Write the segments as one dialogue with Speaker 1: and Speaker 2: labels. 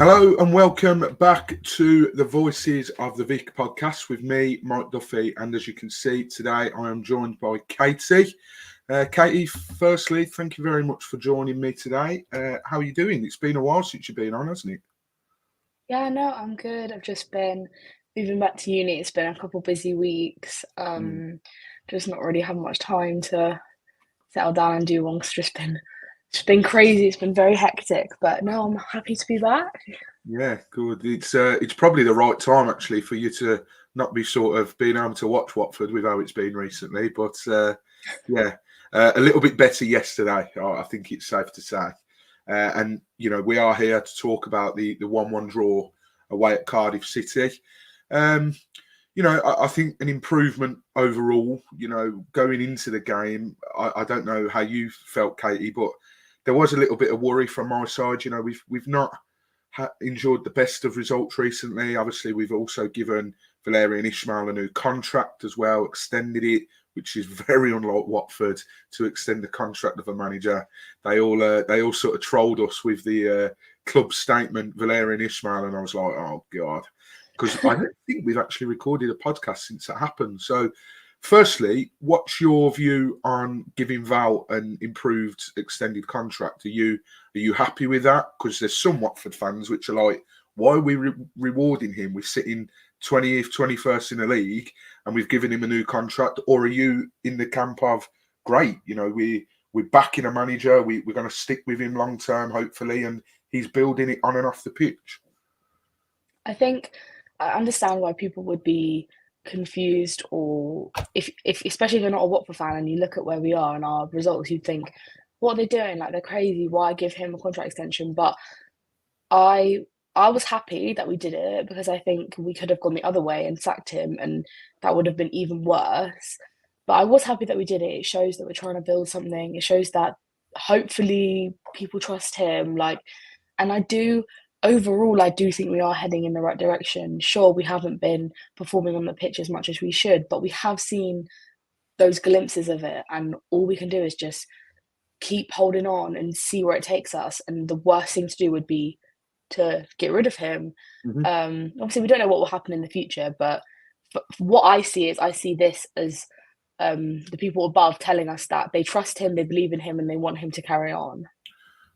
Speaker 1: Hello and welcome back to the Voices of the Vic podcast with me, Mike Duffy. And as you can see today, I am joined by Caity. Caity, firstly, thank you very much for joining me today. How are you doing? It's been a while since you've been on, hasn't it?
Speaker 2: Yeah, no, I'm good. I've just been moving back to uni. It's been a couple busy weeks. Just not really had much time to settle down and do one 'cause it's just been crazy. It's been very hectic, but no, I'm happy to be back.
Speaker 1: Yeah, good. It's probably the right time actually for you to not be sort of being able to watch Watford with how it's been recently. But yeah, a little bit better yesterday, I think it's safe to say. And we are here to talk about the 1-1 draw away at Cardiff City. I think an improvement overall. Going into the game, I don't know how you felt, Caity, but there was a little bit of worry from my side. We've not enjoyed the best of results recently. Obviously, we've also given Valérien Ismaël a new contract as well, extended it, which is very unlike Watford to extend the contract of a manager. They all sort of trolled us with the club statement, Valérien Ismaël, and I was like, oh God, because I don't think we've actually recorded a podcast since that happened. So, firstly, what's your view on giving Val an improved extended contract? Are you happy with that? Because there's some Watford fans which are like, why are we rewarding him? We're sitting 20th, 21st in the league and we've given him a new contract. Or are you in the camp of, great, we're backing a manager, we're going to stick with him long term, hopefully, and he's building it on and off the pitch?
Speaker 2: I think I understand why people would be confused, or if especially if you're not a Watford fan and you look at where we are and our results, you'd think, what are they doing? Like, they're crazy. Why give him a contract extension? But I I was happy that we did it because I think we could have gone the other way and sacked him, and that would have been even worse. But I was happy that we did it. It shows that we're trying to build something. It shows that hopefully people trust him. And I do think we are heading in the right direction. Sure, we haven't been performing on the pitch as much as we should, but we have seen those glimpses of it, and all we can do is just keep holding on and see where it takes us. And the worst thing to do would be to get rid of him.
Speaker 1: Mm-hmm.
Speaker 2: Obviously, we don't know what will happen in the future, but what I see is I see this as the people above telling us that they trust him, they believe in him, and they want him to carry on.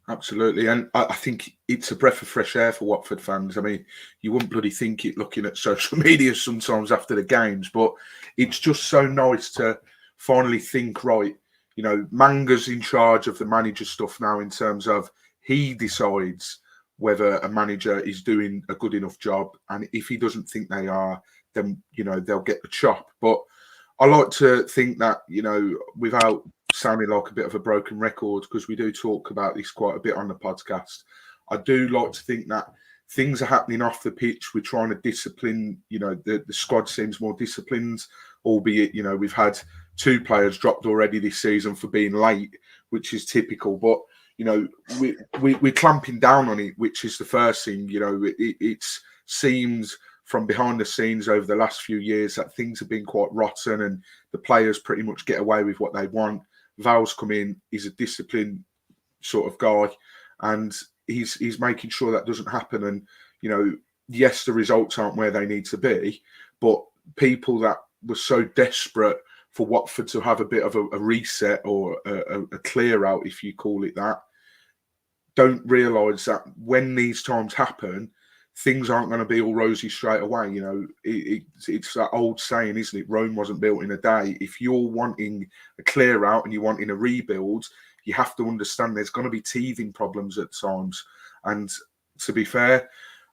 Speaker 1: Absolutely. And I think it's a breath of fresh air for Watford fans. I mean, you wouldn't bloody think it looking at social media sometimes after the games, but it's just so nice to finally think, right, Manga's in charge of the manager stuff now in terms of he decides whether a manager is doing a good enough job. And if he doesn't think they are, then, they'll get the chop. But I like to think that, without sounding like a bit of a broken record, because we do talk about this quite a bit on the podcast, I do like to think that things are happening off the pitch. We're trying to discipline, the squad seems more disciplined, albeit, we've had 2 players dropped already this season for being late, which is typical. But, we're clamping down on it, which is the first thing. It seems from behind the scenes over the last few years that things have been quite rotten and the players pretty much get away with what they want. Val's come in, he's a disciplined sort of guy, and he's making sure that doesn't happen. And, yes, the results aren't where they need to be, but people that were so desperate for Watford to have a bit of a reset or a clear out, if you call it that, don't realise that when these times happen, things aren't going to be all rosy straight away. It's that old saying, isn't it? Rome wasn't built in a day. If you're wanting a clear out and you're wanting a rebuild, you have to understand there's going to be teething problems at times. And to be fair,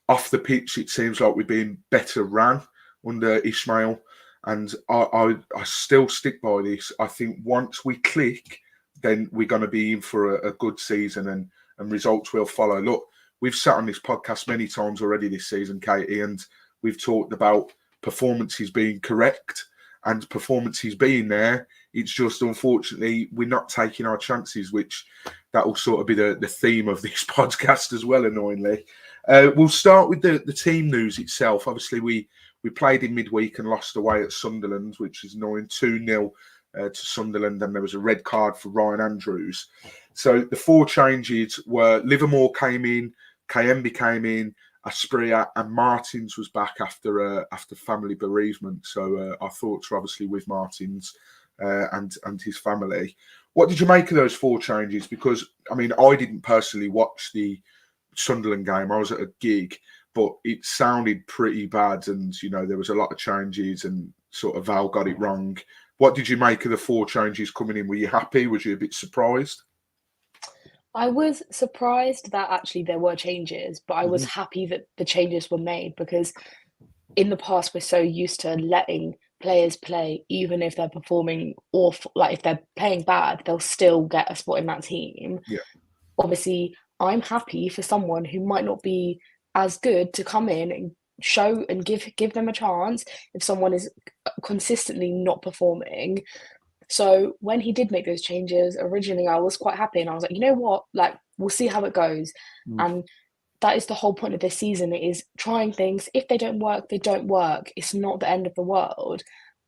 Speaker 1: off the pitch, it seems like we're being better ran under Ismaël. And I still stick by this. I think once we click, then we're going to be in for a good season and results will follow. Look, we've sat on this podcast many times already this season, Caity, and we've talked about performances being correct and performances being there. It's just, unfortunately, we're not taking our chances, which that will sort of be the theme of this podcast as well, annoyingly. We'll start with the team news itself. Obviously, we played in midweek and lost away at Sunderland, which is annoying, 2-0 to Sunderland, and there was a red card for Ryan Andrews. So the 4 changes were Livermore came in, Kayembe came in, Aspria, and Martins was back after family bereavement. So our thoughts are obviously with Martins and his family. What did you make of those 4 changes? Because, I mean, I didn't personally watch the Sunderland game. I was at a gig, but it sounded pretty bad. And, you know, there was a lot of changes and sort of Val got it wrong. What did you make of the 4 changes coming in? Were you happy? Was you a bit surprised?
Speaker 2: I was surprised that actually there were changes, but I was happy that the changes were made because in the past we're so used to letting players play, even if they're performing awful, like if they're playing bad, they'll still get a spot in that team.
Speaker 1: Yeah.
Speaker 2: Obviously, I'm happy for someone who might not be as good to come in and show and give them a chance if someone is consistently not performing. So when he did make those changes, originally I was quite happy and I was like, you know what, like we'll see how it goes. And that is the whole point of this season. It is trying things. If they don't work, they don't work. It's not the end of the world.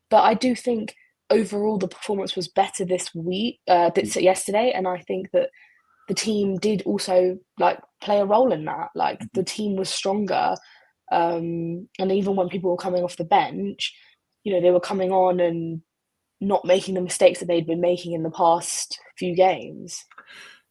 Speaker 2: But I do think overall the performance was better this week, yesterday, and I think that the team did also like play a role in that. Like the team was stronger, and even when people were coming off the bench, you know, they were coming on and not making the mistakes that they'd been making in the past few games.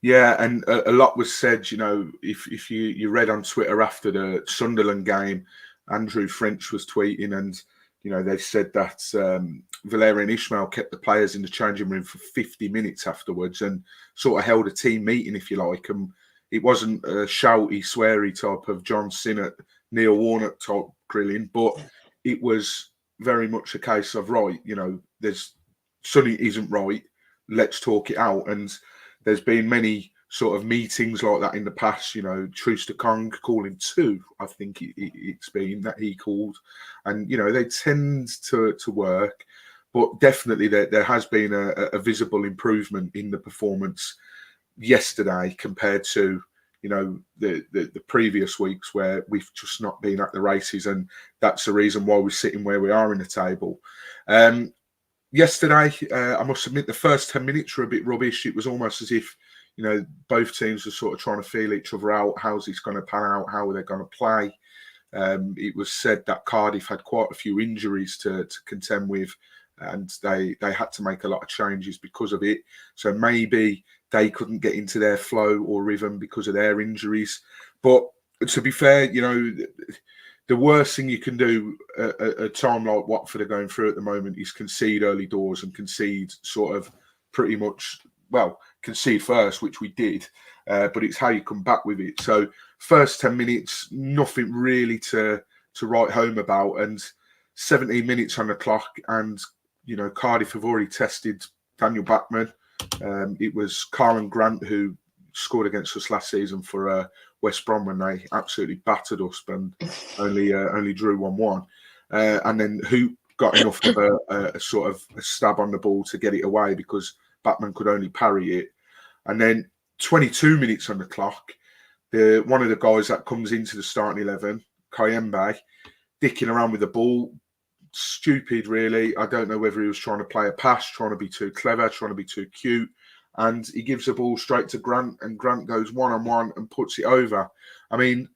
Speaker 1: Yeah, and a lot was said, you know, if you read on Twitter after the Sunderland game, Andrew French was tweeting and, you know, they said that Valérien Ismaël kept the players in the changing room for 50 minutes afterwards and sort of held a team meeting, if you like. And it wasn't a shouty, sweary type of John Sinnott, Neil Warnock type grilling, but it was very much a case of, right, you know, there's something isn't right, let's talk it out. And there's been many sort of meetings like that in the past, you know, Trooster Kong calling 2, I think it's been that he called. And, you know, they tend to work, but definitely there has been a visible improvement in the performance yesterday compared to, you know, the previous weeks where we've just not been at the races. And that's the reason why we're sitting where we are in the table. Yesterday, I must admit, the first 10 minutes were a bit rubbish. It was almost as if, you know, both teams were sort of trying to feel each other out. How's this going to pan out? How are they going to play? It was said that Cardiff had quite a few injuries to contend with, and they had to make a lot of changes because of it. So maybe they couldn't get into their flow or rhythm because of their injuries. But to be fair, you know, the worst thing you can do at a time like Watford are going through at the moment is concede early doors and concede sort of pretty much, well, concede first, which we did, but it's how you come back with it. So first 10 minutes, nothing really to write home about, and 17 minutes on the clock, and, you know, Cardiff have already tested Daniel Bachmann. It was Carl Grant who scored against us last season for West Brom when they absolutely battered us and only drew 1-1. And then who got enough of a sort of a stab on the ball to get it away because Batman could only parry it. And then 22 minutes on the clock, one of the guys that comes into the starting 11, Kayembe, dicking around with the ball. Stupid, really. I don't know whether he was trying to play a pass, trying to be too clever, trying to be too cute. And he gives the ball straight to Grant, and Grant goes one-on-one and puts it over. I mean,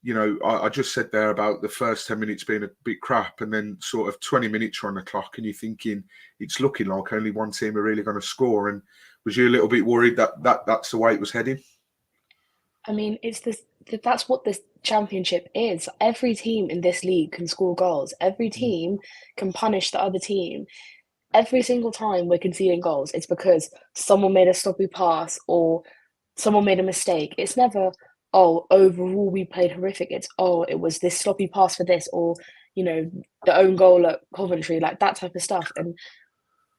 Speaker 1: you know, I just said there about the first 10 minutes being a bit crap, and then sort of 20 minutes are on the clock, and you're thinking it's looking like only one team are really going to score. And was you a little bit worried that that's the way it was heading?
Speaker 2: I mean, that's what this championship is. Every team in this league can score goals. Every team can punish the other team. Every single time we're conceding goals, it's because someone made a sloppy pass or someone made a mistake. It's never, oh, overall we played horrific. It's, oh, it was this sloppy pass for this, or, you know, the own goal at Coventry, like that type of stuff. And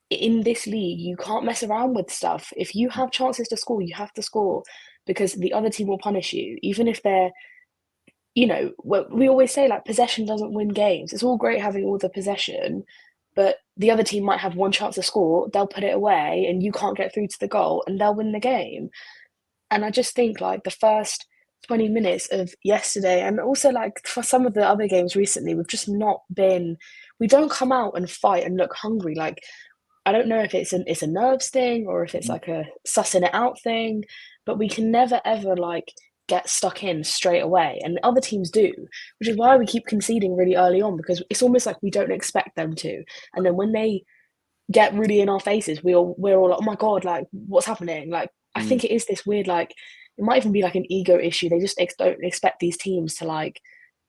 Speaker 2: in this league, you can't mess around with stuff. If you have chances to score, you have to score because the other team will punish you, even if they're, you know, we always say like possession doesn't win games. It's all great having all the possession, but the other team might have one chance to score, they'll put it away and you can't get through to the goal and they'll win the game. And I just think like the first 20 minutes of yesterday, and also like for some of the other games recently, we don't come out and fight and look hungry. Like, I don't know if it's a nerves thing or if it's like a sussing it out thing, but we can never ever like get stuck in straight away, and other teams do, which is why we keep conceding really early on, because it's almost like we don't expect them to. And then when they get really in our faces, we're all like, oh my God, like what's happening? Like, I think it is this weird, like, it might even be like an ego issue. They just don't expect these teams to like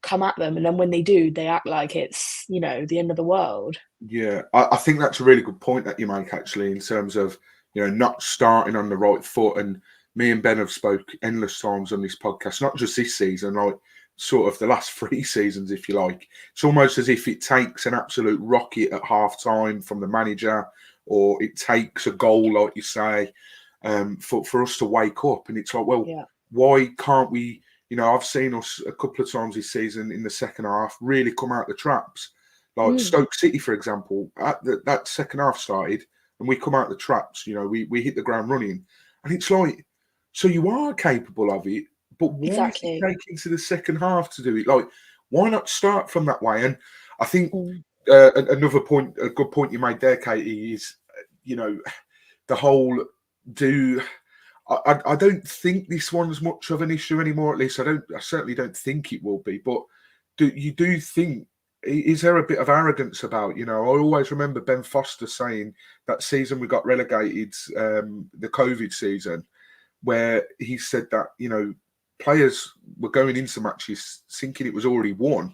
Speaker 2: come at them. And then when they do, they act like it's, you know, the end of the world.
Speaker 1: Yeah, I think that's a really good point that you make, actually, in terms of, you know, not starting on the right foot. And me and Ben have spoke endless times on this podcast, not just this season, like sort of the last 3 seasons, if you like. It's almost as if it takes an absolute rocket at half time from the manager, or it takes a goal, like you say, for us to wake up. And it's like, well, why can't we, you know, I've seen us a couple of times this season in the second half really come out the traps. Like Stoke City, for example, that second half started and we come out the traps, you know, we hit the ground running. And it's like, so you are capable of it, but why is it taking to the second half to do it? Like, why not start from that way? And I think another point, a good point you made there, Caity, is, you know, the whole I don't think this one's much of an issue anymore. At least I certainly don't think it will be. But do you think, is there a bit of arrogance about, you know, I always remember Ben Foster saying that season we got relegated, the COVID season, where he said that, you know, players were going into matches thinking it was already won.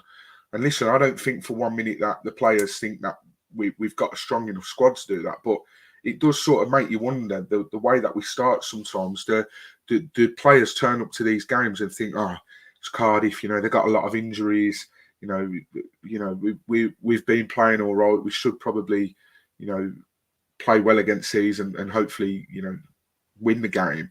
Speaker 1: And listen, I don't think for 1 minute that the players think that we've got a strong enough squad to do that. But it does sort of make you wonder the way that we start sometimes. Do players turn up to these games and think, oh, it's Cardiff, you know, they've got a lot of injuries. We've been playing all right. We should probably, you know, play well against these and hopefully, you know, win the game.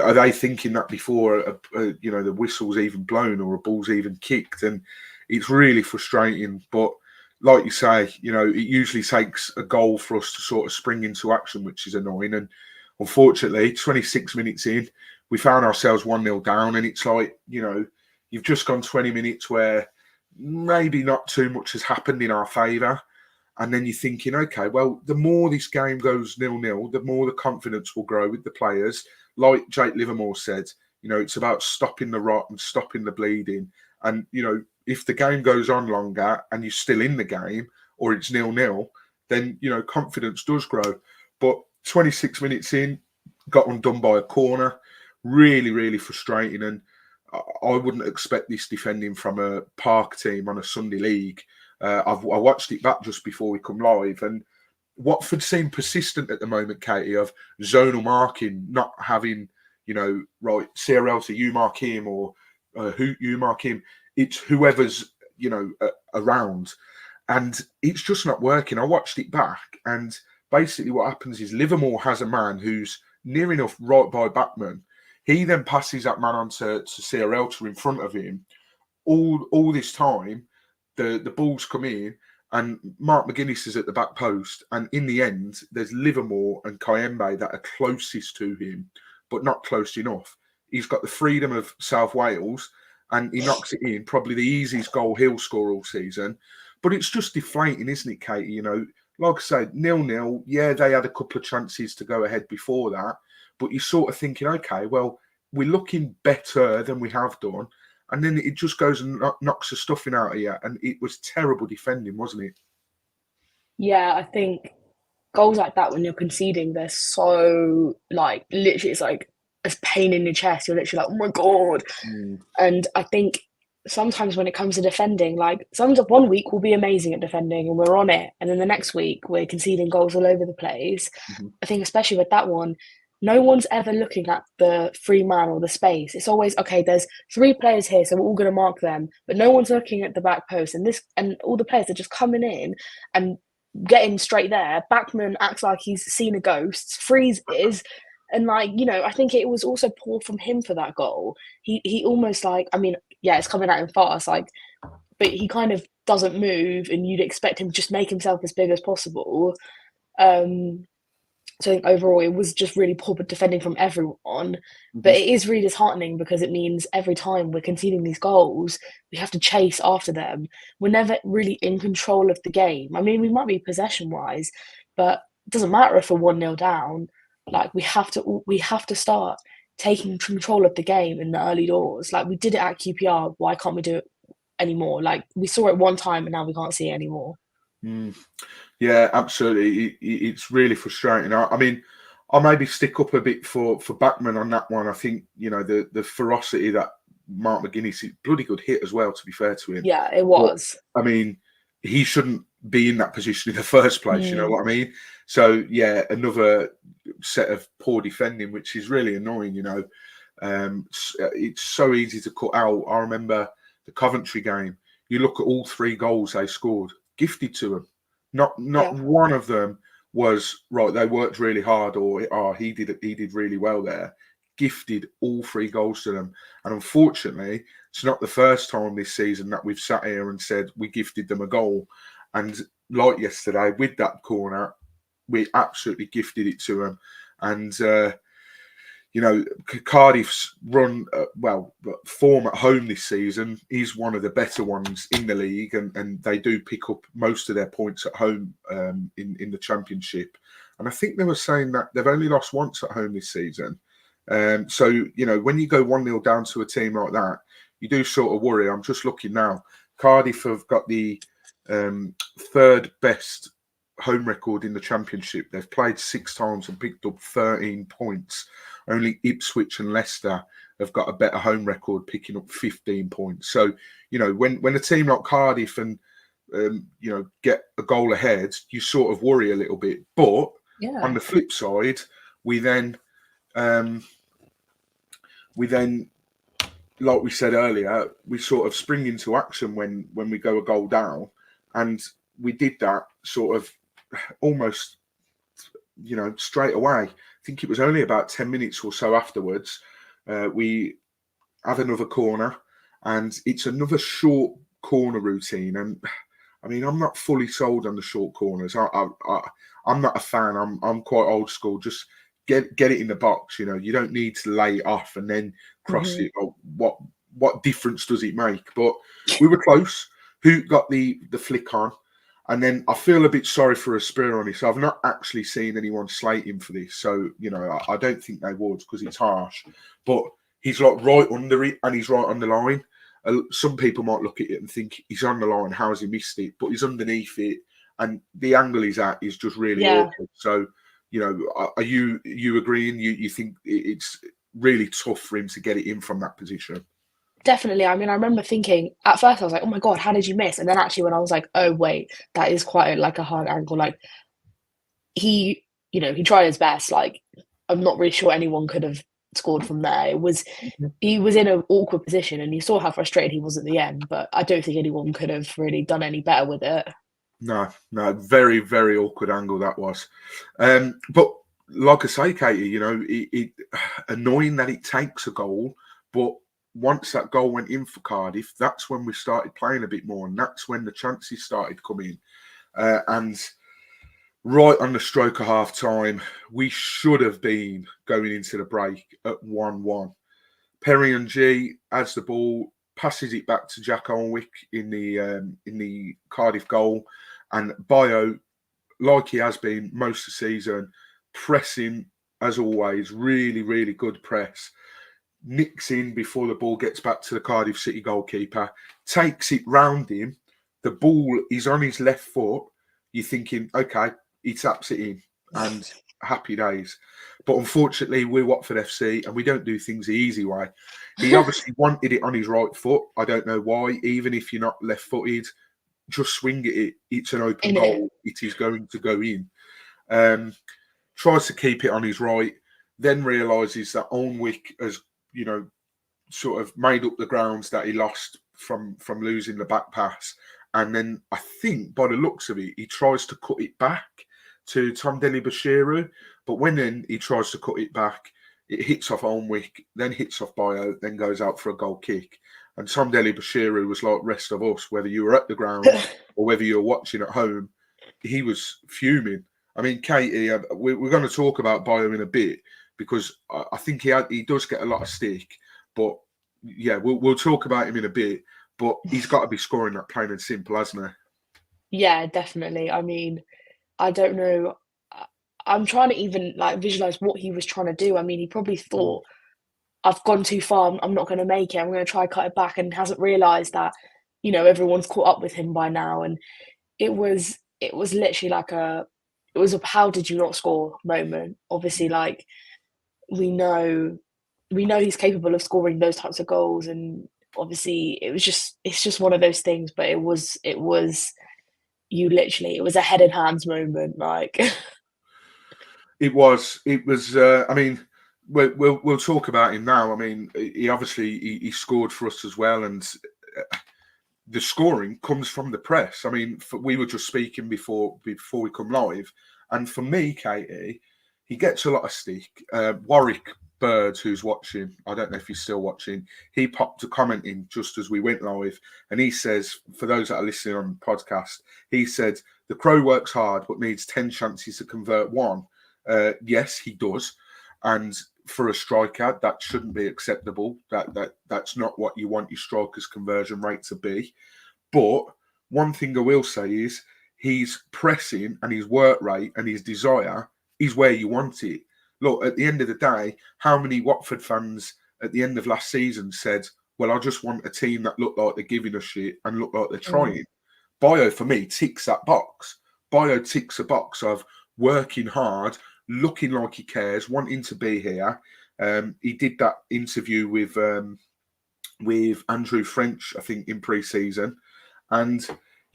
Speaker 1: Are they thinking that before, you know, the whistle's even blown or a ball's even kicked? And it's really frustrating. But like you say, you know, it usually takes a goal for us to sort of spring into action, which is annoying. And unfortunately, 26 minutes in, we found ourselves 1-0 down. And it's like, you know, you've just gone 20 minutes where maybe not too much has happened in our favour. And then you're thinking, okay, well, the more this game goes 0-0, the more the confidence will grow with the players. Like Jake Livermore said, you know, it's about stopping the rot and stopping the bleeding. And, you know, if the game goes on longer and you're still in the game or it's 0-0, then, you know, confidence does grow. But 26 minutes in, got undone by a corner. Really, really frustrating. And I wouldn't expect this defending from a Park team on a Sunday league. I watched it back just before we come live, and Watford seem persistent at the moment, Caity, of zonal marking, not having, you know, right, CRL to you mark him or who you mark him. It's whoever's, you know, around. And it's just not working. I watched it back, and basically what happens is Livermore has a man who's near enough right by backman. He then passes that man on to CRL to in front of him. All this time, the balls come in, and Mark McGuinness is at the back post. And in the end, there's Livermore and Kayembe that are closest to him, but not close enough. He's got the freedom of South Wales, and he knocks it in. Probably the easiest goal he'll score all season. But it's just deflating, isn't it, Caity? You know, like I said, 0-0. Yeah, they had a couple of chances to go ahead before that. But you're sort of thinking, okay, well, we're looking better than we have done. And then it just goes and knocks the stuffing out of you. And it was terrible defending, wasn't it?
Speaker 2: Yeah, I think goals like that, when you're conceding, they're so, like, literally, it's like a pain in your chest. You're literally like, oh my God. And I think sometimes when it comes to defending, like, sometimes 1 week we'll be amazing at defending and we're on it. And then the next week we're conceding goals all over the place. I think especially with that one, no one's ever looking at the free man or the space. It's always, okay, there's 3 players here, so we're all going to mark them. But no one's looking at the back post. And all the players are just coming in and getting straight there. Backman acts like he's seen a ghost, freezes. And, like, you know, I think it was also poor from him for that goal. He almost, like, I mean, yeah, it's coming at him fast, like, but he kind of doesn't move, and you'd expect him to just make himself as big as possible. So I think overall it was just really poor defending from everyone. But it is really disheartening because it means every time we're conceding these goals, we have to chase after them. We're never really in control of the game. I mean, we might be possession-wise, but it doesn't matter if we're 1-0 down. Like, we have to start taking control of the game in the early doors. Like, we did it at QPR. Why can't we do it anymore? Like, we saw it one time and now we can't see it anymore.
Speaker 1: Yeah, absolutely. It's really frustrating. I mean, I'll maybe stick up a bit for Backman on that one. I think, you know, the ferocity that Mark McGuinness, bloody good hit as well, to be fair to him.
Speaker 2: Yeah, it
Speaker 1: But,
Speaker 2: was.
Speaker 1: I mean, he shouldn't be in that position in the first place, you know what I mean? So, yeah, another set of poor defending, which is really annoying, you know. It's so easy to cut out. I remember the Coventry game. You look at all 3 goals they scored, gifted to them. Not one of them was right. They worked really hard, or he did really well there. Gifted all 3 goals to them, and unfortunately, it's not the first time this season that we've sat here and said we gifted them a goal. And like yesterday with that corner, we absolutely gifted it to them. And you know, Cardiff's run, form at home this season is one of the better ones in the league, and they do pick up most of their points at home in the Championship. And I think they were saying that they've only lost once at home this season. So, you know, when you go 1-0 down to a team like that, you do sort of worry. I'm just looking now. Cardiff have got the 3rd best home record in the Championship. They've played 6 times and picked up 13 points. Only Ipswich and Leicester have got a better home record, picking up 15 points. So, you know, when a team like Cardiff and you know, get a goal ahead, you sort of worry a little bit. But on the flip side, we then, like we said earlier, we sort of spring into action when we go a goal down, and we did that sort of almost, you know, straight away. I think it was only about 10 minutes or so afterwards, we have another corner, and it's another short corner routine. And I mean, I'm not fully sold on the short corners. I'm not a fan. I'm quite old school. Just get it in the box. You know, you don't need to lay it off and then cross it. Or what difference does it make? But we were close. Who got the flick on? And then I feel a bit sorry for Aspironi. So I've not actually seen anyone slate him for this. So, you know, I don't think they would, because it's harsh. But he's like right under it, and he's right on the line. Some people might look at it and think he's on the line. How has he missed it? But he's underneath it, and the angle he's at is just really awkward. So, you know, are you agreeing? You think it's really tough for him to get it in from that position?
Speaker 2: Definitely. I mean, I remember thinking at first, I was like, "Oh my God, how did you miss?" And then actually, when I was like, "Oh wait, that is quite like a hard angle." Like, he, you know, he tried his best. Like, I'm not really sure anyone could have scored from there. He was in an awkward position, and you saw how frustrated he was at the end. But I don't think anyone could have really done any better with it.
Speaker 1: No, very, very awkward angle that was. But like I say, Caity, you know, it annoying that it takes a goal, but once that goal went in for Cardiff, that's when we started playing a bit more, and that's when the chances started coming. And right on the stroke of half time, we should have been going into the break at 1-1. Perry and G has the ball, passes it back to Jack Alnwick in the Cardiff goal, and Bio, like he has been most of the season, pressing as always, really, really good press. Nicks in before the ball gets back to the Cardiff City goalkeeper, takes it round him. The ball is on his left foot. You're thinking, okay, he taps it in, and happy days. But unfortunately, we're Watford FC, and we don't do things the easy way. He obviously wanted it on his right foot. I don't know why. Even if you're not left-footed, just swing at it. It's an open goal. It is going to go in. Tries to keep it on his right, then realises that Alnwick has, you know, sort of made up the grounds that he lost from losing the back pass. And then I think by the looks of it, he tries to cut it back to Tom Dele-Bashiru. But when then he tries to cut it back, it hits off Alnwick, then hits off Bio, then goes out for a goal kick. And Tom Dele-Bashiru was like rest of us, whether you were at the ground or whether you were watching at home, he was fuming. I mean, Caity, we're going to talk about Bio in a bit, because I think he does get a lot of stick. But yeah, we'll talk about him in a bit. But he's got to be scoring that, plain and simple, hasn't he?
Speaker 2: Yeah, definitely. I mean, I don't know. I'm trying to even like visualize what he was trying to do. I mean, he probably thought, I've gone too far, I'm not going to make it, I'm going to try cut it back, and hasn't realised that, everyone's caught up with him by now. And it was literally like it was a how did you not score moment. Obviously, like, we know he's capable of scoring those types of goals, and obviously it's just one of those things. But it was it was a head and hands moment, like.
Speaker 1: It was. I mean, we'll talk about him now. I mean, he obviously he scored for us as well, and the scoring comes from the press. I mean, we were just speaking before we come live, and for me, Caity, he gets a lot of stick. Warwick Bird, who's watching, I don't know if he's still watching, he popped a comment in just as we went live, and he says, for those that are listening on the podcast, he said, the Crow works hard but needs 10 chances to convert one. Yes, he does. And for a striker, that shouldn't be acceptable. That's not what you want your striker's conversion rate to be. But one thing I will say is his pressing and his work rate and his desire is where you want it. Look, at the end of the day, how many Watford fans at the end of last season said, well, I just want a team that look like they're giving a shit and look like they're trying. Bio, for me, ticks that box. Bio ticks a box of working hard, looking like he cares, wanting to be here. He did that interview with Andrew French, I think, in pre-season. And,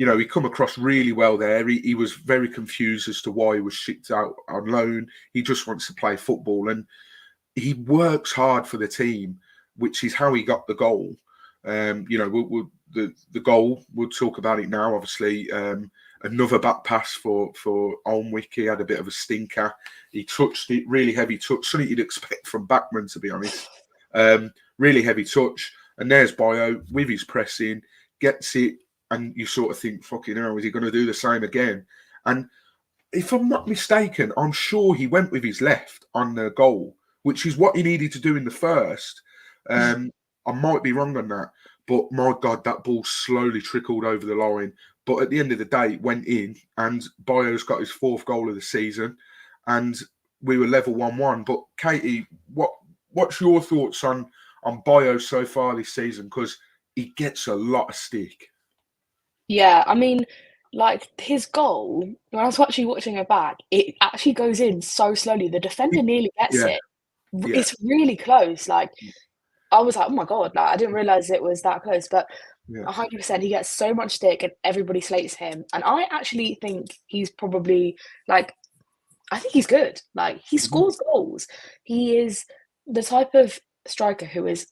Speaker 1: he come across really well there. He was very confused as to why he was shipped out on loan. He just wants to play football. And he works hard for the team, which is how he got the goal. The goal, we'll talk about it now, obviously. Another back pass for Alnwick. He had a bit of a stinker. He touched it, really heavy touch, something you'd expect from backman, to be honest. Really heavy touch. And there's Bio with his pressing, gets it, and you sort of think, fucking hell, is he going to do the same again? And if I'm not mistaken, I'm sure he went with his left on the goal, which is what he needed to do in the first. I might be wrong on that, but my God, that ball slowly trickled over the line. But at the end of the day, it went in, and Bio's got his 4th goal of the season, and we were level 1-1. But Caity, what's your thoughts on Bio so far this season? Because he gets a lot of stick.
Speaker 2: Yeah, I mean, like, his goal, when I was actually watching it back, it actually goes in so slowly. The defender nearly gets
Speaker 1: Yeah,
Speaker 2: it.
Speaker 1: yeah.
Speaker 2: It's really close. Like, I was like, oh my God, like, I didn't realise it was that close. But
Speaker 1: Yeah.
Speaker 2: 100%, he gets so much stick and everybody slates him. And I actually think he's probably, like, I think he's good. Like, he scores goals. He is the type of striker who is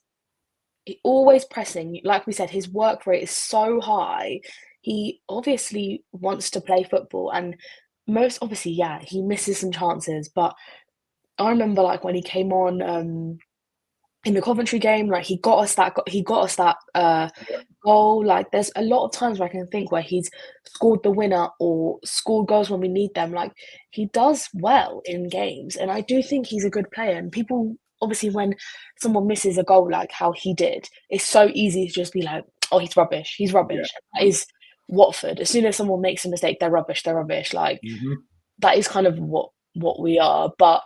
Speaker 2: always pressing. Like we said, his work rate is so high. He obviously wants to play football, and most obviously, yeah, he misses some chances. But I remember, like, when he came on in the Coventry game, like, he got us that goal. Like, there's a lot of times where I can think where he's scored the winner or scored goals when we need them. Like, he does well in games, and I do think he's a good player. And people, obviously, when someone misses a goal like how he did, it's so easy to just be like, oh, he's rubbish. He's rubbish.
Speaker 1: Yeah.
Speaker 2: That is Watford. As soon as someone makes a mistake, they're rubbish. They're rubbish. Like, that is kind of what we are. But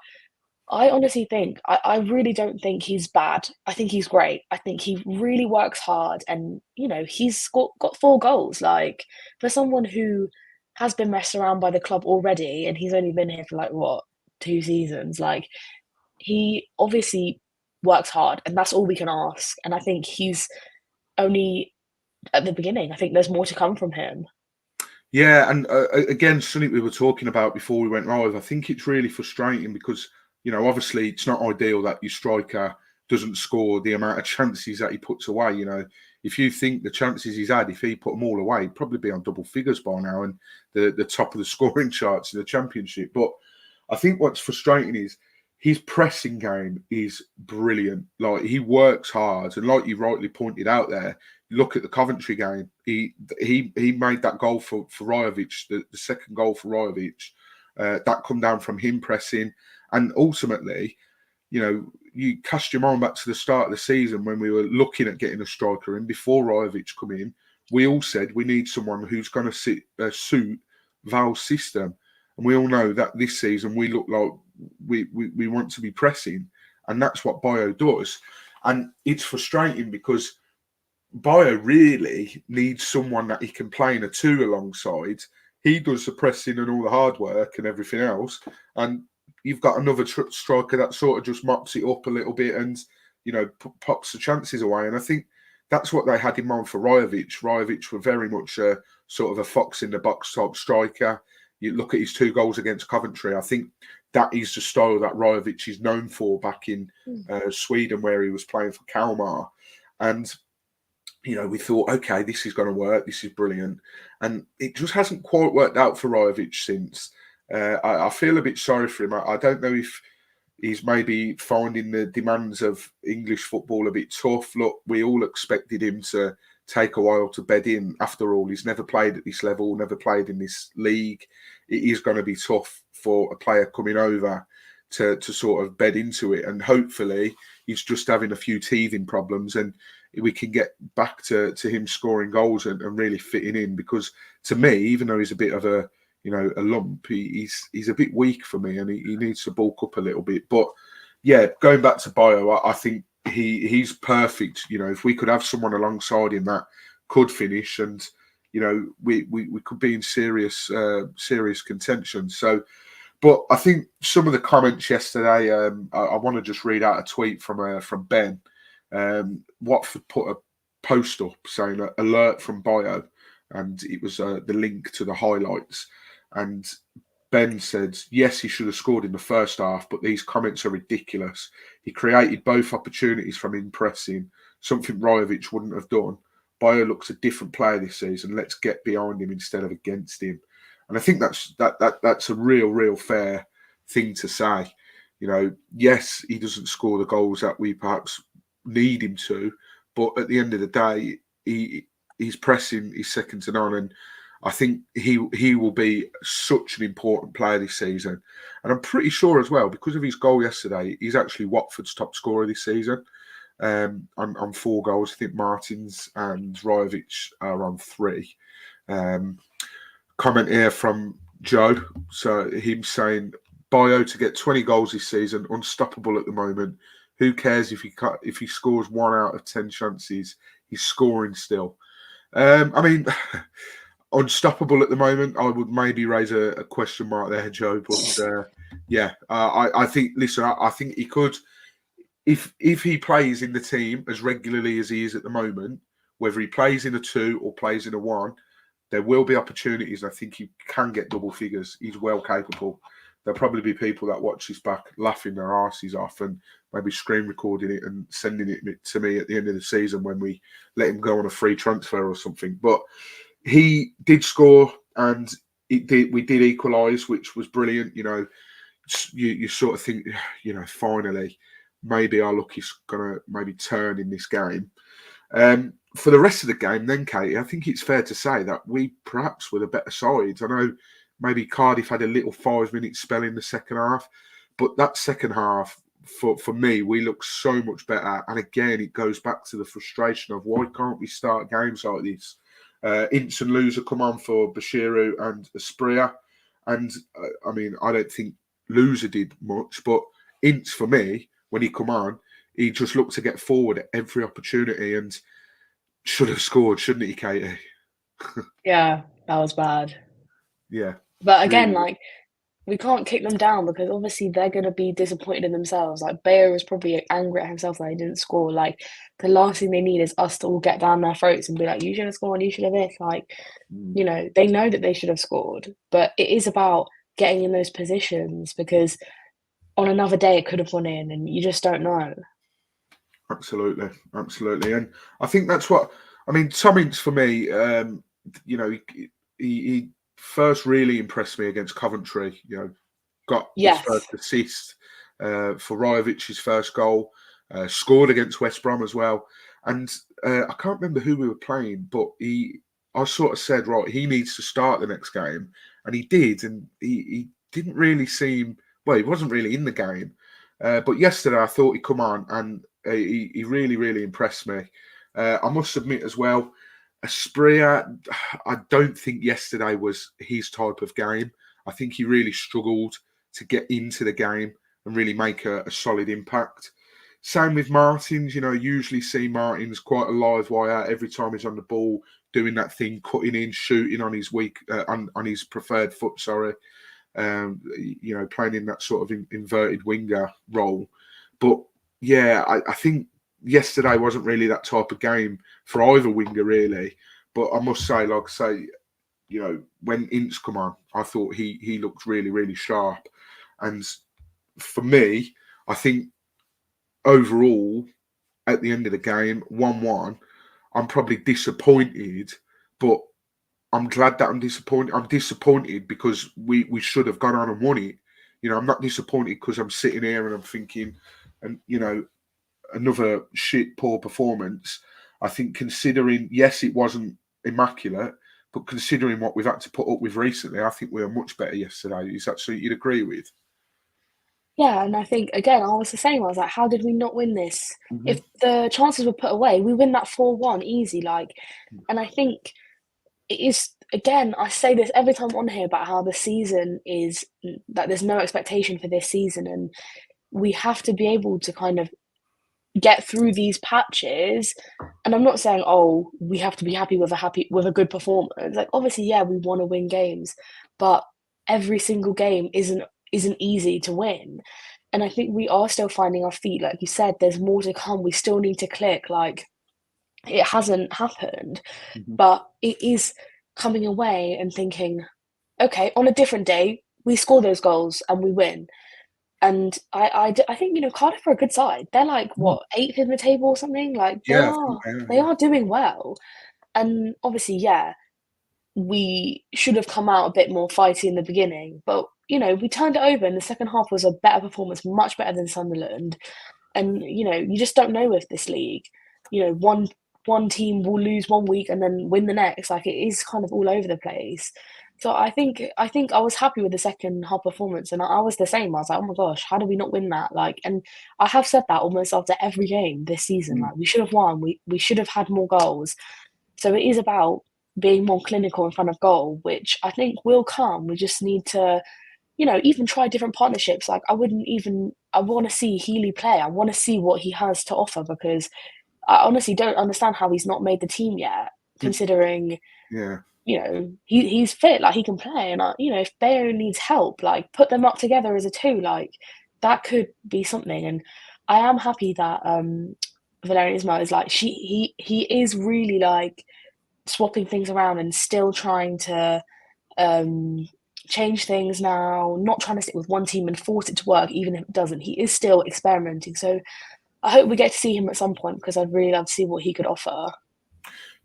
Speaker 2: I honestly think I really don't think he's bad. I think he's great. I think he really works hard, and he's got 4 goals. Like, for someone who has been messed around by the club already, and he's only been here for, like, what, 2 seasons. Like, he obviously works hard, and that's all we can ask. And I think he's only at the beginning. I think there's more to come from him.
Speaker 1: Yeah, and again, something we were talking about before we went live, I think it's really frustrating because, obviously it's not ideal that your striker doesn't score the amount of chances that he puts away. If you think the chances he's had, if he put them all away, he'd probably be on double figures by now and the top of the scoring charts in the Championship. But I think what's frustrating is his pressing game is brilliant. Like, he works hard, and like you rightly pointed out there, look at the Coventry game. He made that goal for Rajovic, the second goal for Rajovic. That come down from him pressing. And ultimately, you cast your mind back to the start of the season when we were looking at getting a striker in before Rajovic come in. We all said we need someone who's going to suit Val's system. And we all know that this season we look like we want to be pressing. and that's what Bio does. And it's frustrating because Bio really needs someone that he can play in a two alongside. He does the pressing and all the hard work and everything else, and you've got another striker that sort of just mops it up a little bit and, you know, pops the chances away. And I think that's what they had in mind for Rajovic. Rajovic were very much a sort of a fox in the box type striker. You look at his 2 goals against Coventry. I think that is the style that Rajovic is known for back in Sweden, where he was playing for Kalmar. And, you know, we thought, okay, this is going to work. This is brilliant. And it just hasn't quite worked out for Rajovic since. I feel a bit sorry for him. I don't know if he's maybe finding the demands of English football a bit tough. Look, we all expected him to take a while to bed in. After all, he's never played at this level, never played in this league. It is going to be tough for a player coming over to sort of bed into it. And hopefully he's just having a few teething problems and we can get back to him scoring goals and really fitting in. Because to me, even though he's a bit of a, you know, a lump, he's a bit weak for me and he needs to bulk up a little bit. But yeah, going back to Bio, I think he's perfect. You know, if we could have someone alongside him that could finish, and you know, we could be in serious contention. So, but I think some of the comments yesterday, I want to just read out a tweet from Ben. Watford put a post up saying alert from Bio, and it was the link to the highlights. And Ben said, yes, he should have scored in the first half, but these comments are ridiculous. He created both opportunities from him pressing, something Rajovic wouldn't have done. Bio looks a different player this season. Let's get behind him instead of against him. And I think that's a real fair thing to say. You know, yes, he doesn't score the goals that we perhaps need him to, but at the end of the day, he's pressing, he's second to none, and I think he will be such an important player this season. And I'm pretty sure as well, because of his goal yesterday, he's actually Watford's top scorer this season on 4 goals. I think Martins and Rajovic are on 3. Comment here from Joe. So him saying, Bio to get 20 goals this season, unstoppable at the moment. Who cares if he scores 1 out of 10 chances? He's scoring still. I mean, unstoppable at the moment. I would maybe raise a question mark there, Joe. But yeah, I think. Listen, I think he could, if he plays in the team as regularly as he is at the moment, whether he plays in a 2 or plays in a 1, there will be opportunities. I think he can get double figures. He's well capable. There'll probably be people that watch this back laughing their arses off and maybe screen recording it and sending it to me at the end of the season when we let him go on a free transfer or something. But he did score and we did equalise, which was brilliant. You know, you sort of think, you know, finally, maybe our luck is going to maybe turn in this game. For the rest of the game then, Caity, I think it's fair to say that we perhaps were the better sides. I know maybe Cardiff had a little 5-minute spell in the second half, but that second half, for me, we looked so much better. And again, it goes back to the frustration of why can't we start games like this? Ince and Loser come on for Bashiru and Espria. And, I mean, I don't think Loser did much, but Ince, for me, when he come on, he just looked to get forward at every opportunity and should have scored, shouldn't he, Caity?
Speaker 2: Yeah, that was bad.
Speaker 1: Yeah.
Speaker 2: But again,
Speaker 1: really.
Speaker 2: like, we can't kick them down because obviously they're going to be disappointed in themselves. Like, Bayer was probably angry at himself that he didn't score. Like, the last thing they need is us to all get down their throats and be like, you should have scored, you should have this. Like, you know, they know that they should have scored, but it is about getting in those positions because on another day it could have gone in and you just don't know.
Speaker 1: Absolutely. And I think that's what, I mean, Tom Ince for me, you know, he first really impressed me against Coventry, you know, got his first assist for Rajovic's first goal, scored against West Brom as well. And I can't remember who we were playing, but I sort of said, right, he needs to start the next game. And he did. And he didn't really seem, well, he wasn't really in the game. But yesterday I thought he'd come on and he really impressed me. I must admit as well, Espria, I don't think yesterday was his type of game. I think he really struggled to get into the game and really make a solid impact. Same with Martins. Usually see Martins quite a live wire every time he's on the ball, doing that thing, cutting in, shooting on his on his preferred foot. Sorry, playing in that sort of inverted winger role. But yeah, I think yesterday wasn't really that type of game for either winger, really. But I must say, like I say, when Ince come on, I thought he looked really, really sharp. And for me, I think overall, at the end of the game, 1-1, I'm probably disappointed, but I'm glad that I'm disappointed. I'm disappointed because we should have gone on and won it. I'm not disappointed because I'm sitting here and I'm thinking, and another shit, poor performance. I think considering, yes, it wasn't immaculate, but considering what we've had to put up with recently, I think we were much better yesterday. Is that something you'd agree with?
Speaker 2: Yeah, and I think, again, I was the same. I was like, how did we not win this?
Speaker 1: Mm-hmm.
Speaker 2: If the chances were put away, we win that 4-1 easy. And I think it is, again, I say this every time on here about how the season is, that there's no expectation for this season, and we have to be able to kind of get through these patches. And I'm not saying, oh, we have to be happy with a good performance. Like, obviously, yeah, we want to win games, but every single game isn't easy to win. And I think we are still finding our feet. Like you said, there's more to come. We still need to click. Like, it hasn't happened,
Speaker 1: Mm-hmm.
Speaker 2: but it is coming away and thinking, okay, on a different day, we score those goals and we win. And I think, Cardiff are a good side. They're like, what, 8th in the table or something? Like,
Speaker 1: Yeah, I think
Speaker 2: they are doing well. And obviously, yeah, we should have come out a bit more fighty in the beginning, but we turned it over, and the second half was a better performance, much better than Sunderland. And you just don't know with this league. One team will lose one week and then win the next. Like, it is kind of all over the place. So I think I was happy with the second half performance, and I was the same. I was like, oh my gosh, how did we not win that? Like, and I have said that almost after every game this season. Like, we should have won. We should have had more goals. So it is about being more clinical in front of goal, which I think will come. We just need to, even try different partnerships. Like, I want to see Healy play. I want to see what he has to offer, because I honestly don't understand how he's not made the team yet, considering,
Speaker 1: Yeah.
Speaker 2: He's fit, like, he can play. And, if Bayo needs help, like, put them up together as a two, like, that could be something. And I am happy that Valerian Ismail is like, he is really, like, swapping things around and still trying to change things now, not trying to stick with one team and force it to work, even if it doesn't. He is still experimenting. So I hope we get to see him at some point, because I'd really love to see what he could offer.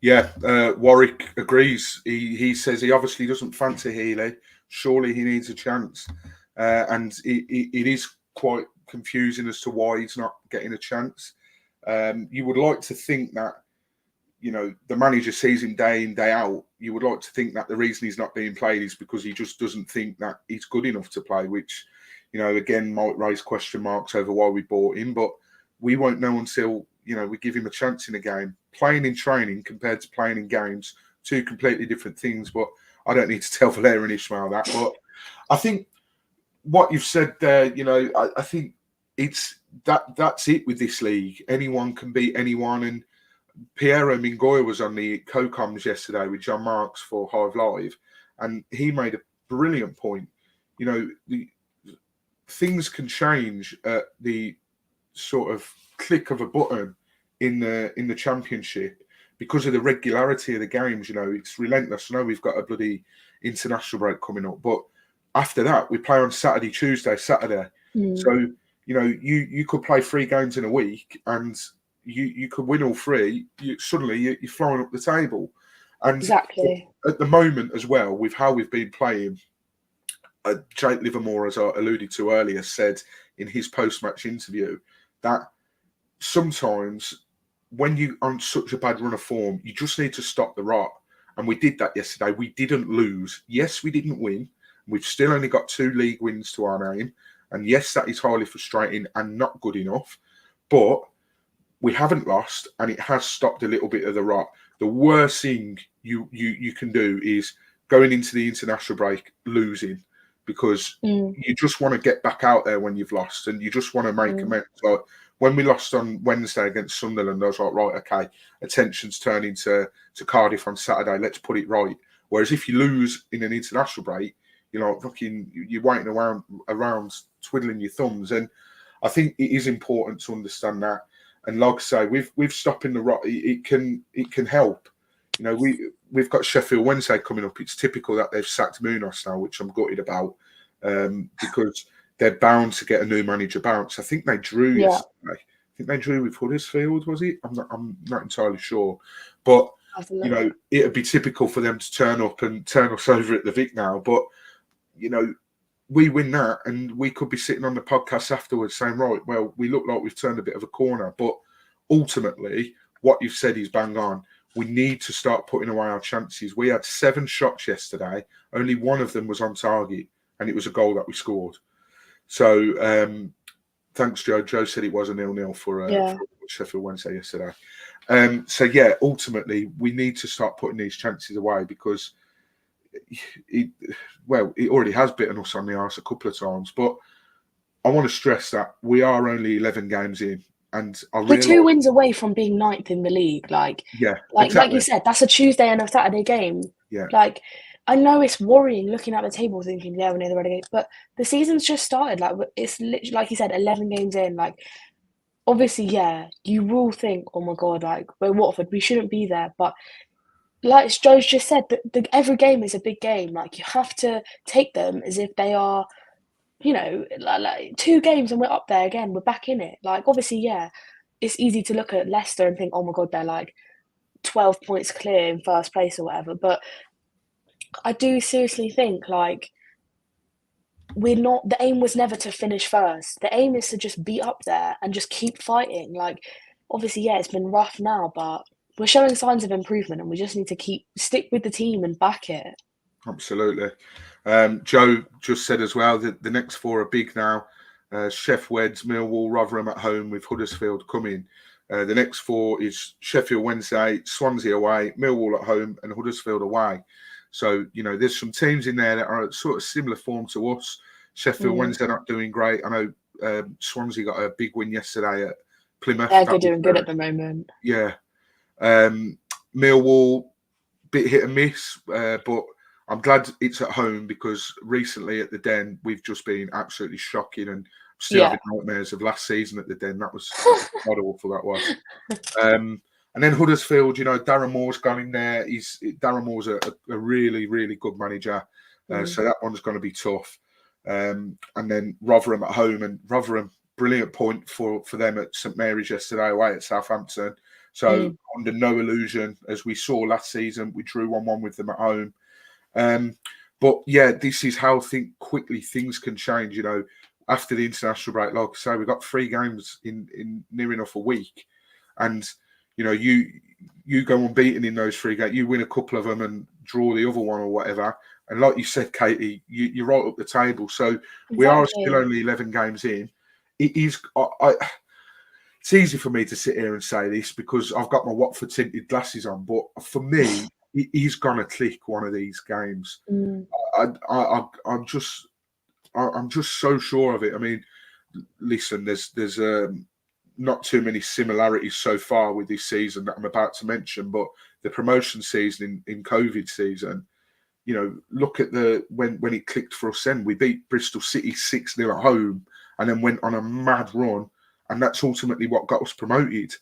Speaker 1: Yeah, Warwick agrees. He says he obviously doesn't fancy Healy. Surely he needs a chance. And it is quite confusing as to why he's not getting a chance. You would like to think that, the manager sees him day in, day out. You would like to think that the reason he's not being played is because he just doesn't think that he's good enough to play, which, again, might raise question marks over why we bought him. But we won't know until, we give him a chance in a game. Playing in training compared to playing in games, two completely different things. But I don't need to tell Valerian Ismail that. But I think what you've said there, I think it's that's it with this league. Anyone can beat anyone. And Piero Mingoya was on the co-coms yesterday with John Marks for Hive Live, and he made a brilliant point. The things can change at the sort of click of a button in the championship because of the regularity of the games. It's relentless. I know we've got a bloody international break coming up, but after that we play on Saturday, Tuesday, Saturday. So you could play 3 games in a week, and you could win all 3. Suddenly you're flying up the table. And
Speaker 2: exactly
Speaker 1: at the moment as well, with how we've been playing, Jake Livermore, as I alluded to earlier, said in his post-match interview that sometimes when you're on such a bad run of form, you just need to stop the rot. And we did that yesterday. We didn't lose. Yes, we didn't win. We've still only got 2 league wins to our name. And yes, that is highly frustrating and not good enough. But we haven't lost, and it has stopped a little bit of the rot. The worst thing you can do is going into the international break losing, because you just want to get back out there when you've lost, and you just want to make amends. Like, when we lost on Wednesday against Sunderland, I was like, right, okay, attention's turning to Cardiff on Saturday. Let's put it right. Whereas if you lose in an international break, you're like fucking, you're waiting around twiddling your thumbs. And I think it is important to understand that. And like I say, with stopping the rot, it can help. You know, we've got Sheffield Wednesday coming up. It's typical that they've sacked Munoz now, which I'm gutted about, because they're bound to get a new manager bounce. I think they drew yesterday. I think they drew with Huddersfield, was it? I'm not entirely sure, but you know, it'd be typical for them to turn up and turn us over at the Vic now. But you know, we win that, and we could be sitting on the podcast afterwards saying, right, well, we look like we've turned a bit of a corner. But ultimately, what you've said is bang on. We need to start putting away our chances. We had 7 shots yesterday. Only one of them was on target, and it was a goal that we scored. So thanks, Joe. Joe said it was a 0-0 for Sheffield Wednesday yesterday. So yeah, ultimately, we need to start putting these chances away, because it already has bitten us on the arse a couple of times. But I want to stress that we are only 11 games in, and
Speaker 2: we're 2 wins away from being 9th in the league.
Speaker 1: Exactly.
Speaker 2: Like you said, that's a Tuesday and a Saturday game.
Speaker 1: Yeah.
Speaker 2: Like, I know it's worrying looking at the table, thinking, yeah, we're near the relegation, but the season's just started. Like, it's literally, like you said, 11 games in. Like, obviously, yeah, you will think, oh my God, like, we're Watford, we shouldn't be there. But like Joe's just said, every game is a big game. Like, you have to take them as if they are, you know, like 2 games and we're up there again. We're back in it. Like, obviously, yeah, it's easy to look at Leicester and think, oh my God, they're like 12 points clear in first place or whatever. But I do seriously think, like, the aim was never to finish first. The aim is to just be up there and just keep fighting. Like, obviously, yeah, it's been rough now, but we're showing signs of improvement, and we just need to stick with the team and back it.
Speaker 1: Absolutely. Joe just said as well that the next 4 are big now. Sheff Weds, Millwall, Rotherham at home with Huddersfield coming. The next 4 is Sheffield Wednesday, Swansea away, Millwall at home, and Huddersfield away. So, you know, there's some teams in there that are sort of similar form to us. Sheffield Wednesday not doing great. I know Swansea got a big win yesterday at Plymouth.
Speaker 2: They're doing good at the moment.
Speaker 1: Yeah. Millwall, bit hit and miss, but I'm glad it's at home, because recently at the Den, we've just been absolutely shocking, and still having nightmares of last season at the Den. That was quite awful, that was. And then Huddersfield, you know, Darren Moore's gone in there. Darren Moore's a really, really good manager. So that one's going to be tough. And then Rotherham at home, and Rotherham, brilliant point for them at St Mary's yesterday away at Southampton. So under no illusion, as we saw last season, we drew 1-1 with them at home. But yeah, this is how quickly things can change. You know, after the international break, like I say, we got 3 games in near enough a week, and you know, you go unbeaten in those 3 games. You win a couple of them and draw the other one or whatever. And like you said, Caity, you're right up the table. So exactly. We are still only 11 games in. It is. It's easy for me to sit here and say this because I've got my Watford tinted glasses on, but for me, he's gonna click one of these games. I'm just so sure of it. I mean, listen, there's not too many similarities so far with this season that I'm about to mention, but the promotion season in COVID season, you know, look at when it clicked for us then. We beat Bristol City 6-0 at home and then went on a mad run, and that's ultimately what got us promoted.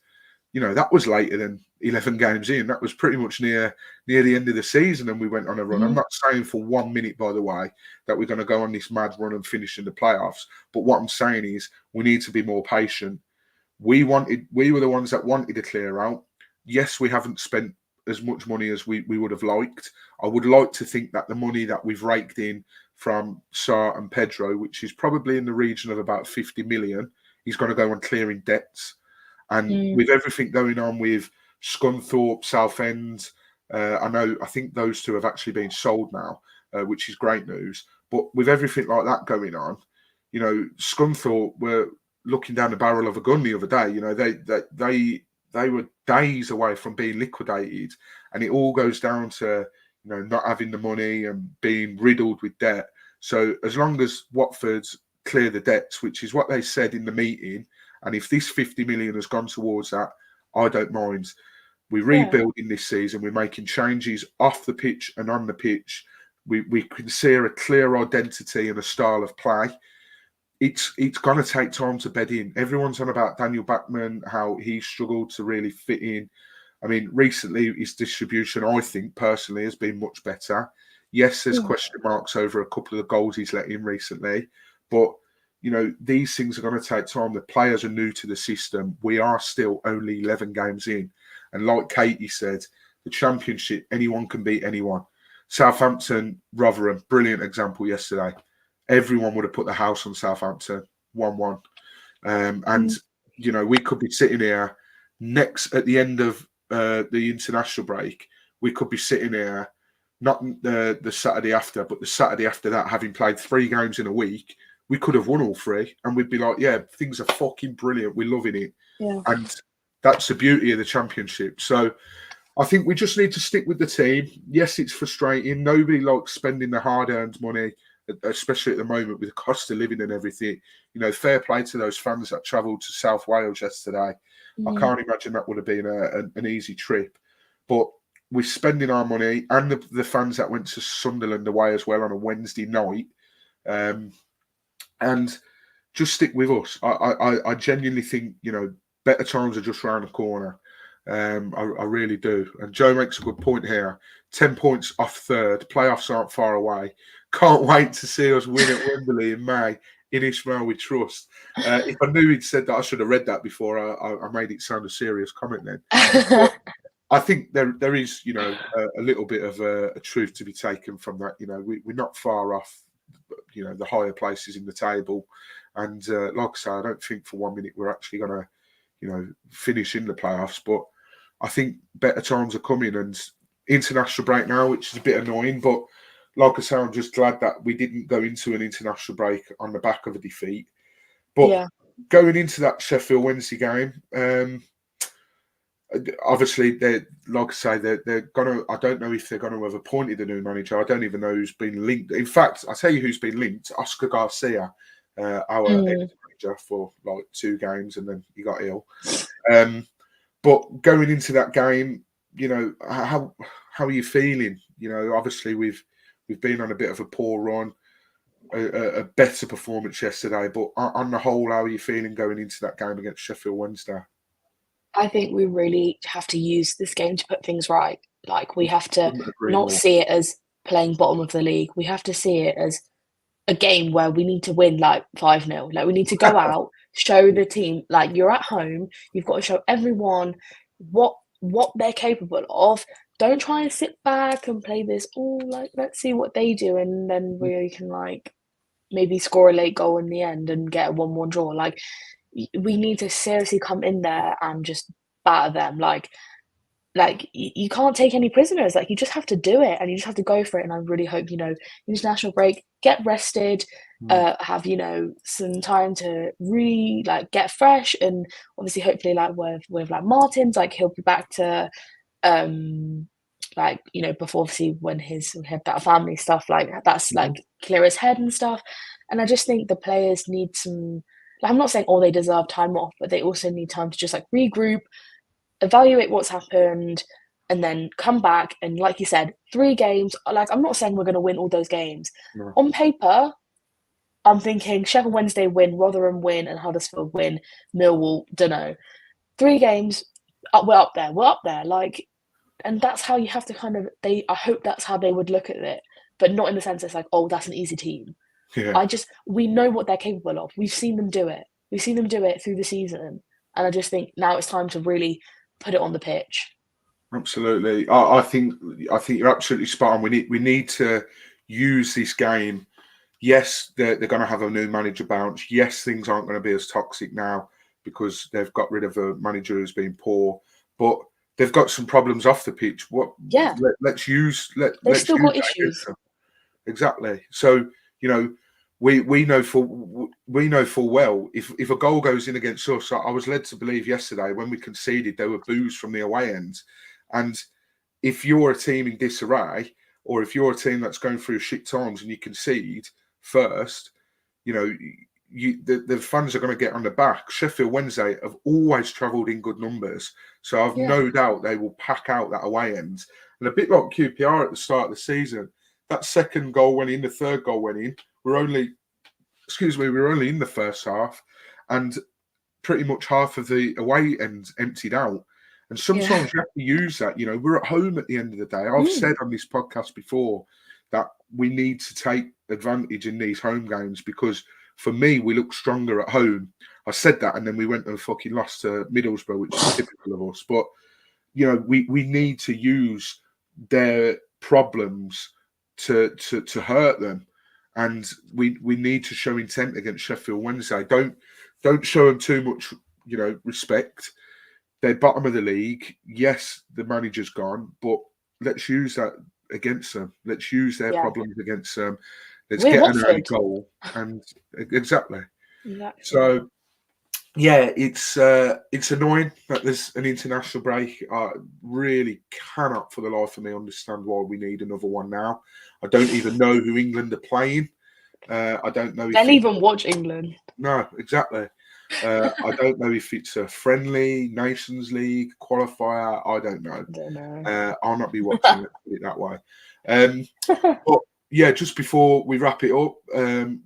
Speaker 1: You know, that was later than 11 games in. That was pretty much near the end of the season, and we went on a run. I'm not saying for 1 minute, by the way, that we're going to go on this mad run and finish in the playoffs. But what I'm saying is we need to be more patient. We were the ones that wanted to clear out. Yes, we haven't spent as much money as we would have liked. I would like to think that the money that we've raked in from Sarr and Pedro, which is probably in the region of about 50 million, is going to go on clearing debts. And with everything going on with Scunthorpe, Southend, I think those 2 have actually been sold now, which is great news. But with everything like that going on, you know, Scunthorpe were looking down the barrel of a gun the other day. You know, they were days away from being liquidated, and it all goes down to, you know, not having the money and being riddled with debt. So as long as Watford clear the debts, which is what they said in the meeting, And if this 50 million has gone towards that, I don't mind. We're rebuilding this season. We're making changes off the pitch and on the pitch. We can see a clear identity and a style of play. It's going to take time to bed in. Everyone's on about Daniel Bachmann, how he struggled to really fit in. I mean, recently his distribution, I think personally, has been much better. Yes, there's question marks over a couple of the goals he's let in recently, but these things are going to take time. The players are new to the system. We are still only 11 games in, and like Caity said, the Championship, anyone can beat anyone. Southampton, Rotherham, brilliant example yesterday. Everyone would have put the house on Southampton, 1-1. We could be sitting here at the end of the international break. We could be sitting here, not the Saturday after, but the Saturday after that, having played 3 games in a week. We could have won all 3, and we'd be like, yeah, things are fucking brilliant. We're loving it.
Speaker 2: Yeah.
Speaker 1: And that's the beauty of the Championship. So I think we just need to stick with the team. Yes, it's frustrating. Nobody likes spending the hard-earned money, especially at the moment with the cost of living and everything. Fair play to those fans that travelled to South Wales yesterday. I can't imagine that would have been an easy trip. But we're spending our money, and the fans that went to Sunderland away as well on a Wednesday night. And just stick with us. I genuinely think, better times are just around the corner. I really do. And Joe makes a good point here. 10 points off third. Playoffs aren't far away. Can't wait to see us win at Wembley in May. In Ishmael we trust. If I knew he'd said that, I should have read that before I made it sound a serious comment then. But I think there is, a little bit of a truth to be taken from that. We're not far off, the higher places in the table. And like I say, I don't think for 1 minute we're actually going to, finish in the playoffs. But I think better times are coming, and international break now, which is a bit annoying. But like I say, I'm just glad that we didn't go into an international break on the back of a defeat. But going into that Sheffield Wednesday game, obviously, they're gonna. I don't know if they're going to have appointed a new manager. I don't even know who's been linked. In fact, I'll tell you who's been linked: Oscar Garcia, our manager for like 2 games, and then he got ill. But going into that game, how are you feeling? Obviously we've been on a bit of a poor run, a better performance yesterday. But on the whole, how are you feeling going into that game against Sheffield Wednesday?
Speaker 2: I think we really have to use this game to put things right. Like, we have to
Speaker 1: Not
Speaker 2: see it as playing bottom of the league. We have to see it as a game where we need to win like 5-0. Like, we need to go out, show the team, like, you're at home, you've got to show everyone what they're capable of. Don't try and sit back and play this, let's see what they do, and then we can maybe score a late goal in the end and get a 1-1 draw. Like, we need to seriously come in there and just batter them. Like you can't take any prisoners. Like, you just have to do it, and you just have to go for it. And I really hope, international break, get rested, have, some time to really get fresh, and obviously hopefully with Martins, he'll be back to before, obviously, when he had that family stuff, that's clear his head and stuff. And I just think the players need some, I'm not saying they deserve time off, but they also need time to just regroup, evaluate what's happened, and then come back. And like you said, 3 games, I'm not saying we're going to win all those games.
Speaker 1: No.
Speaker 2: On paper, I'm thinking Sheffield Wednesday win, Rotherham win, and Huddersfield win, Millwall, dunno. 3 games, we're up there. And that's how you have to I hope that's how they would look at it, but not in the sense it's that's an easy team.
Speaker 1: Yeah.
Speaker 2: We know what they're capable of. We've seen them do it. We've seen them do it through the season. And I just think now it's time to really put it on the pitch.
Speaker 1: Absolutely. I think you're absolutely spot on. We need to use this game. Yes, they're going to have a new manager bounce. Yes, things aren't going to be as toxic now because they've got rid of a manager who's been poor. But they've got some problems off the pitch. Let's use.
Speaker 2: They've still got issues.
Speaker 1: Exactly. So we know full well if a goal goes in against us. I was led to believe yesterday when we conceded there were boos from the away end, and if you're a team in disarray or if you're a team that's going through shit times and you concede first, the fans are going to get on the back. Sheffield Wednesday have always travelled in good numbers, so I've no doubt they will pack out that away end. And a bit like QPR at the start of the season, that second goal went in, the third goal went in. We're only in the first half, and pretty much half of the away end emptied out. And sometimes you have to use that. You know, we're at home at the end of the day. I've said on this podcast before that we need to take advantage in these home games because, for me, we look stronger at home. I said that, and then we went and fucking lost to Middlesbrough, which is typical of us. But, you know, we need to use their problems to hurt them. And we need to show intent against Sheffield Wednesday. Don't show them too much, you know, respect. They're bottom of the league. Yes, the manager's gone, but let's use that against them. Let's use their problems against them. Let's get an early goal. And exactly. So, yeah, it's annoying that there's an international break. I really cannot, for the life of me, understand why we need another one now. I don't even know who England are playing. I don't know.
Speaker 2: They'll even watch England.
Speaker 1: No, exactly. I don't know if it's a friendly, Nations League, qualifier. I don't know. I'll not be watching it, put it that way. But yeah, just before we wrap it up,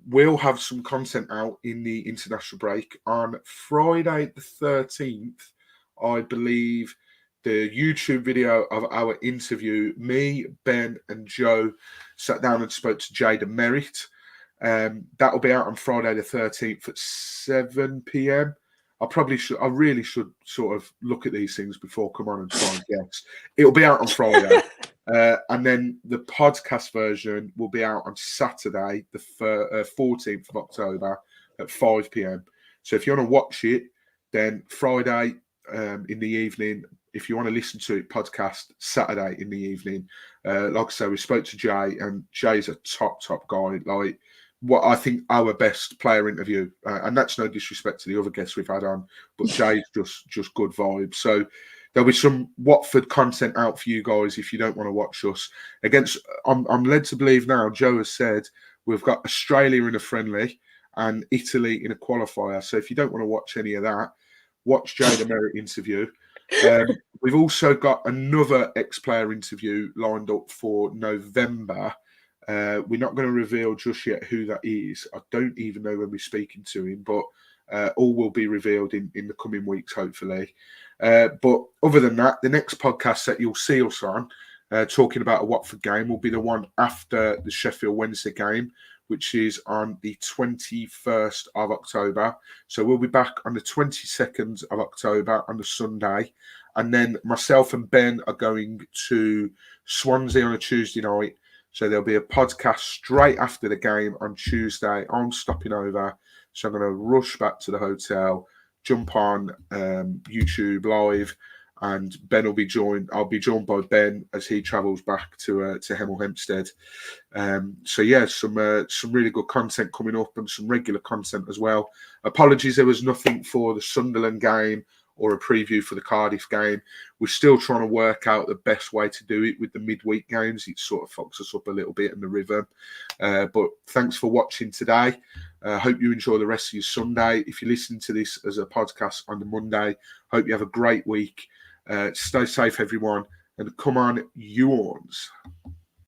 Speaker 1: we'll have some content out in the international break on Friday the 13th. I believe the YouTube video of our interview, me, Ben, and Joe sat down and spoke to Jada Merritt. That will be out on Friday the 13th at 7 p.m. I really should sort of look at these things before come on and try and guess. It'll be out on Friday. And then the podcast version will be out on Saturday, the 14th of October at 5 p.m. So if you want to watch it, then Friday in the evening. If you want to listen to it, podcast Saturday in the evening. Like I say, we spoke to Jay, and Jay's a top guy. Like, what I think our best player interview, and that's no disrespect to the other guests we've had on, but Jay's just good vibes. So there'll be some Watford content out for you guys if you don't want to watch us against. I'm led to believe now. Joe has said we've got Australia in a friendly and Italy in a qualifier. So if you don't want to watch any of that, watch Jada Merritt interview. We've also got another ex-player interview lined up for November. We're not going to reveal just yet who that is. I don't even know when we're speaking to him, but all will be revealed in the coming weeks, hopefully. But other than that, the next podcast that you'll see us on, talking about a Watford game, will be the one after the Sheffield Wednesday game, which is on the 21st of October. So we'll be back on the 22nd of October on the Sunday. And then myself and Ben are going to Swansea on a Tuesday night. So there'll be a podcast straight after the game on Tuesday. I'm stopping over. So I'm going to rush back to the hotel, jump on YouTube Live, and Ben will be joined. I'll be joined by Ben as he travels back to Hemel Hempstead. So yeah, some really good content coming up and some regular content as well. Apologies, there was nothing for the Sunderland game or a preview for the Cardiff game. We're still trying to work out the best way to do it with the midweek games. It sort of fucks us up a little bit in the rhythm. But thanks for watching today. Hope you enjoy the rest of your Sunday. If you're listening to this as a podcast on the Monday, hope you have a great week. Stay safe, everyone, and come on, you Horns.